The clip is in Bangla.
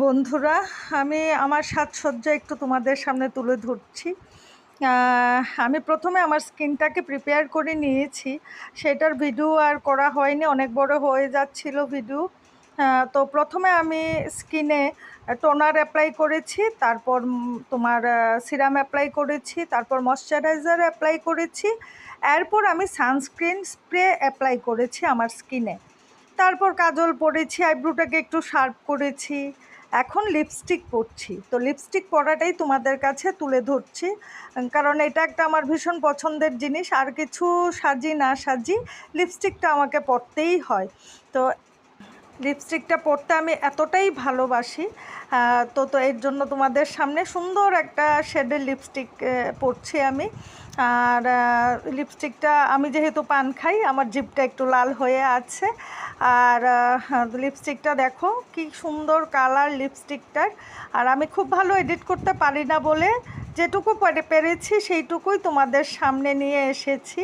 বন্ধুরা, আমি আমার সাজসজ্জা একটু তোমাদের সামনে তুলে ধরছি। আমি প্রথমে আমার স্কিনটাকে প্রিপেয়ার করে নিয়েছি। সেটার ভিডিও আর করা হয়নি, অনেক বড় হয়ে যাচ্ছিল ভিডিও। তো প্রথমে আমি স্কিনে টোনার অ্যাপ্লাই করেছি, তারপর তোমার সিরাম অ্যাপ্লাই করেছি, তারপর ময়শ্চারাইজার অ্যাপ্লাই করেছি, এরপর আমি সানস্ক্রিন স্প্রে অ্যাপ্লাই করেছি আমার স্কিনে। তারপর কাজল পরেছি, আইব্রোটাকে একটু শার্প করেছি, এখন লিপস্টিক পরছি। তো লিপস্টিক পরাটাই তোমাদের কাছে তুলে ধরছি, কারণ এটা একটা আমার ভীষণ পছন্দের জিনিস। আর কিছু সাজি না সাজি, লিপস্টিকটা আমাকে পরতেই হয়। তো লিপস্টিকটা পরতে আমি এতটাই ভালোবাসি। তো এর জন্য তোমাদের সামনে সুন্দর একটা শেডের লিপস্টিক পরছি আমি। আর লিপস্টিকটা আমি যেহেতু পান খাই, আমার জিভটা একটু লাল হয়ে আছে। আর লিপস্টিকটা দেখো কি সুন্দর কালার লিপস্টিকটার। আর আমি খুব ভালো এডিট করতে পারি না বলে যেটুকু পেরেছি সেইটুকুই তোমাদের সামনে নিয়ে এসেছি।